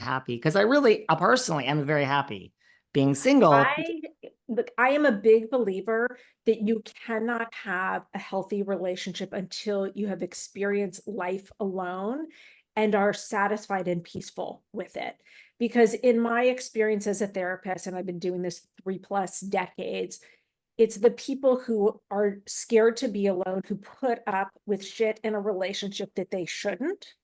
happy because I personally am very happy being single. I look, I am a big believer that you cannot have a healthy relationship until you have experienced life alone and are satisfied and peaceful with it. Because in my experience as a therapist, and I've been doing this 3+ decades, it's the people who are scared to be alone who put up with shit in a relationship that they shouldn't,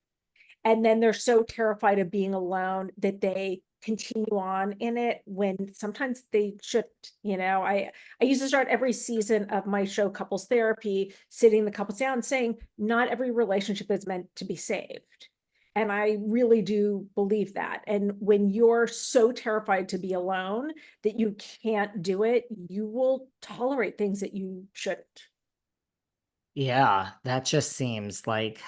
and then they're so terrified of being alone that they continue on in it when sometimes they shouldn't. I used to start every season of my show Couples Therapy sitting the couples down saying not every relationship is meant to be saved, and I really do believe that. And when you're so terrified to be alone that you can't do it, you will tolerate things that you shouldn't. Yeah, that just seems like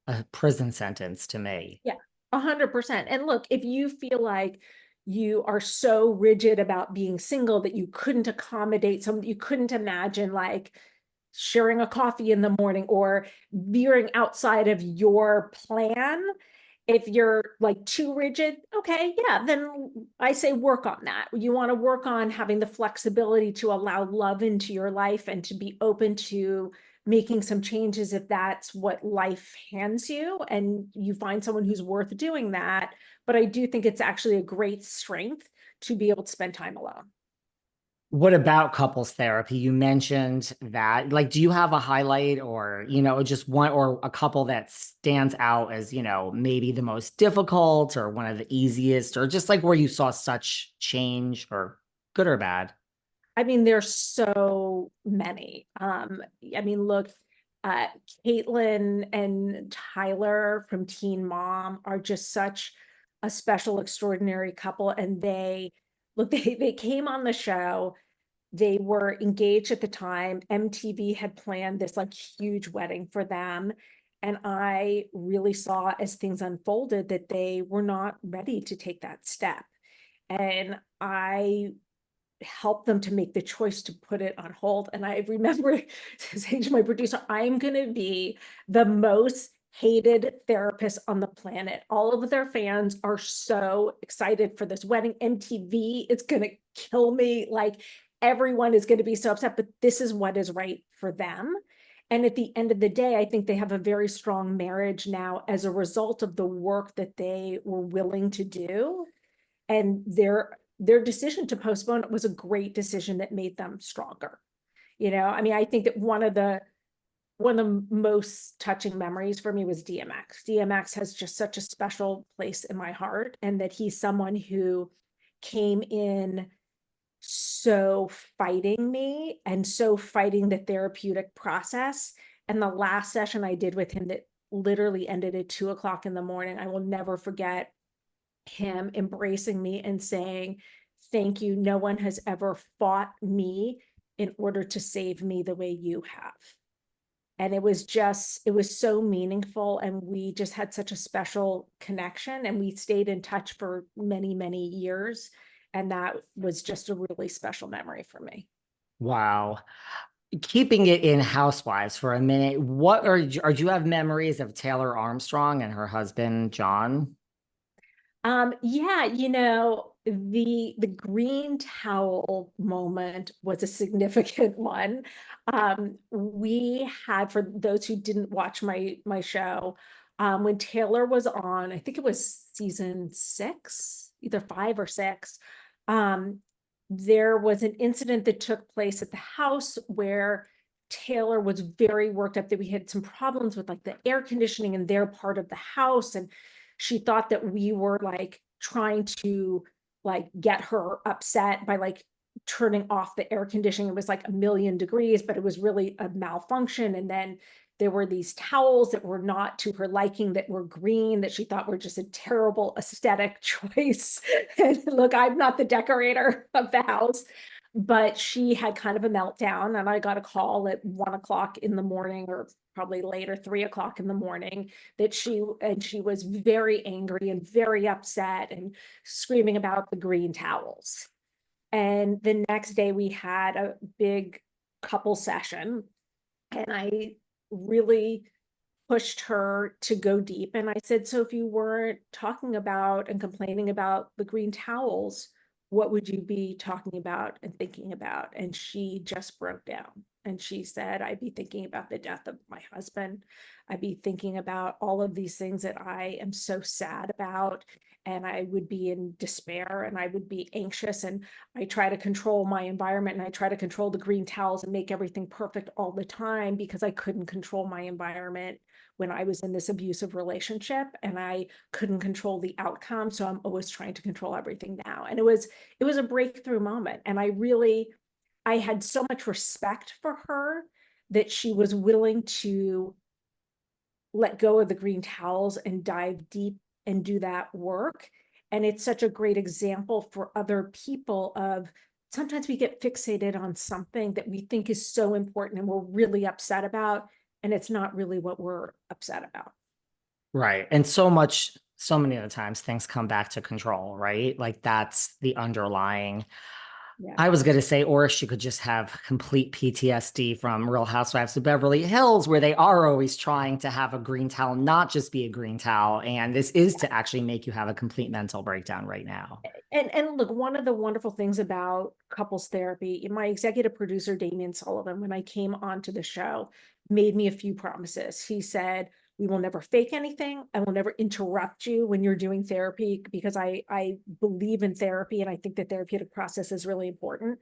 a prison sentence to me. Yeah, 100%. And look, if you feel like you are so rigid about being single that you couldn't accommodate someone, you couldn't imagine like sharing a coffee in the morning or veering outside of your plan. If you're like too rigid, okay, yeah, then I say work on that. You want to work on having the flexibility to allow love into your life and to be open to making some changes if that's what life hands you and you find someone who's worth doing that. But I do think it's actually a great strength to be able to spend time alone. What about couples therapy? You mentioned that. Like, do you have a highlight or, just one or a couple that stands out as, maybe the most difficult or one of the easiest, or just like where you saw such change or good or bad? I mean, there's so many. I mean, look, uh, Caitlin and Tyler from Teen Mom are just such a special, extraordinary couple. And they came on the show. They were engaged at the time. MTV had planned this like huge wedding for them. And I really saw as things unfolded that they were not ready to take that step. And I help them to make the choice to put it on hold. And I remember saying to my producer, I'm going to be the most hated therapist on the planet. All of their fans are so excited for this wedding. MTV is going to kill me. Like everyone is going to be so upset, but this is what is right for them. And at the end of the day, I think they have a very strong marriage now as a result of the work that they were willing to do, and their decision to postpone it was a great decision that made them stronger. I mean, I think that one of the most touching memories for me was DMX. DMX has just such a special place in my heart, and that he's someone who came in so fighting me and so fighting the therapeutic process. And the last session I did with him that literally ended at 2 o'clock in the morning, I will never forget him embracing me and saying, thank you. No one has ever fought me in order to save me the way you have. And it was so meaningful. And we just had such a special connection, and we stayed in touch for many, many years. And that was just a really special memory for me. Wow. Keeping it in Housewives for a minute, do you have memories of Taylor Armstrong and her husband, John? Yeah, the green towel moment was a significant one. We had, for those who didn't watch my show, when Taylor was on, I think it was season 6, either 5 or 6. Um, there was an incident that took place at the house where Taylor was very worked up that we had some problems with like the air conditioning in their part of the house, and she thought that we were like trying to like get her upset by like turning off the air conditioning. It was like 1,000,000 degrees, but it was really a malfunction. And then there were these towels that were not to her liking, that were green, that she thought were just a terrible aesthetic choice. And look, I'm not the decorator of the house, but she had kind of a meltdown. And I got a call at 1 o'clock in the morning, or probably later, 3 o'clock in the morning, that she was very angry and very upset and screaming about the green towels. And the next day we had a big couple session, and I really pushed her to go deep. And I said, so if you weren't talking about and complaining about the green towels, what would you be talking about and thinking about? And she just broke down. And she said, I'd be thinking about the death of my husband. I'd be thinking about all of these things that I am so sad about. And I would be in despair and I would be anxious. And I try to control my environment and I try to control the green towels and make everything perfect all the time because I couldn't control my environment when I was in this abusive relationship and I couldn't control the outcome. So I'm always trying to control everything now. And it was a breakthrough moment. And I had so much respect for her that she was willing to let go of the green towels and dive deep and do that work. And it's such a great example for other people of sometimes we get fixated on something that we think is so important and we're really upset about, and it's not really what we're upset about. Right. And so many of the times things come back to control, right? Like that's the underlying. Yeah. I was going to say, or she could just have complete PTSD from Real Housewives of Beverly Hills, where they are always trying to have a green towel, not just be a green towel. And this is to actually make you have a complete mental breakdown right now. And look, one of the wonderful things about couples therapy, my executive producer, Damian Sullivan, when I came onto the show, made me a few promises. He said, we will never fake anything. I will never interrupt you when you're doing therapy because I believe in therapy and I think the therapeutic process is really important.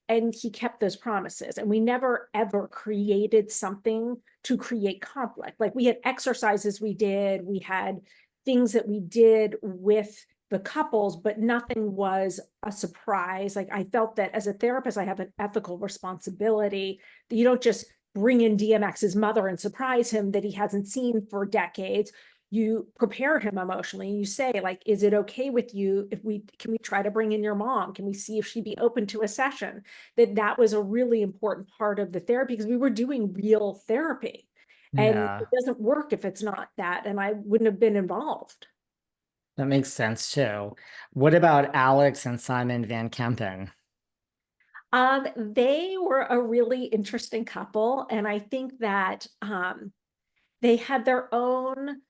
And he kept those promises. And we never ever created something to create conflict. Like we had exercises we did, we had things that we did with the couples, but nothing was a surprise. Like I felt that as a therapist, I have an ethical responsibility that you don't just bring in DMX's mother and surprise him that he hasn't seen for decades. You prepare him emotionally. You say, like, is it okay with you if can we try to bring in your mom? Can we see if she'd be open to a session? That was a really important part of the therapy because we were doing real therapy. And Yeah, it doesn't work if it's not that. And I wouldn't have been involved. that makes sense too. What about Alex and Simon Van Kempen? They were a really interesting couple, and I think that they had their own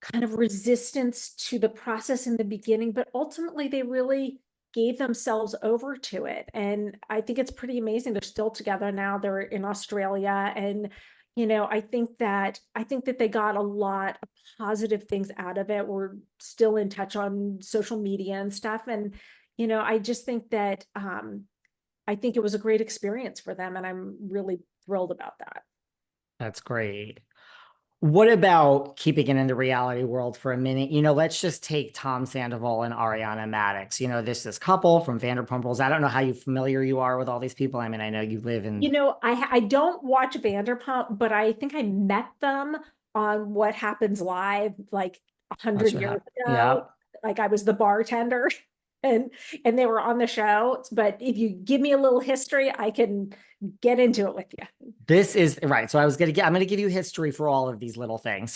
kind of resistance to the process in the beginning, but ultimately they really gave themselves over to it. And I think it's pretty amazing. They're still together now. They're in Australia. And, I think that they got a lot of positive things out of it. We're still in touch on social media and stuff. And, I just think that I think it was a great experience for them. And I'm really thrilled about that. That's great. What about keeping it in the reality world for a minute? Let's just take Tom Sandoval and Ariana Madix. This couple from Vanderpump Rules. I don't know how familiar you are with all these people. I mean, I know you live in I don't watch Vanderpump, but I think I met them on What Happens Live like a hundred Watch What years Hap- ago. Yeah. Like I was the bartender and they were on the show. But if you give me a little history, I can get into it with you. This is right. So I'm going to give you history for all of these little things.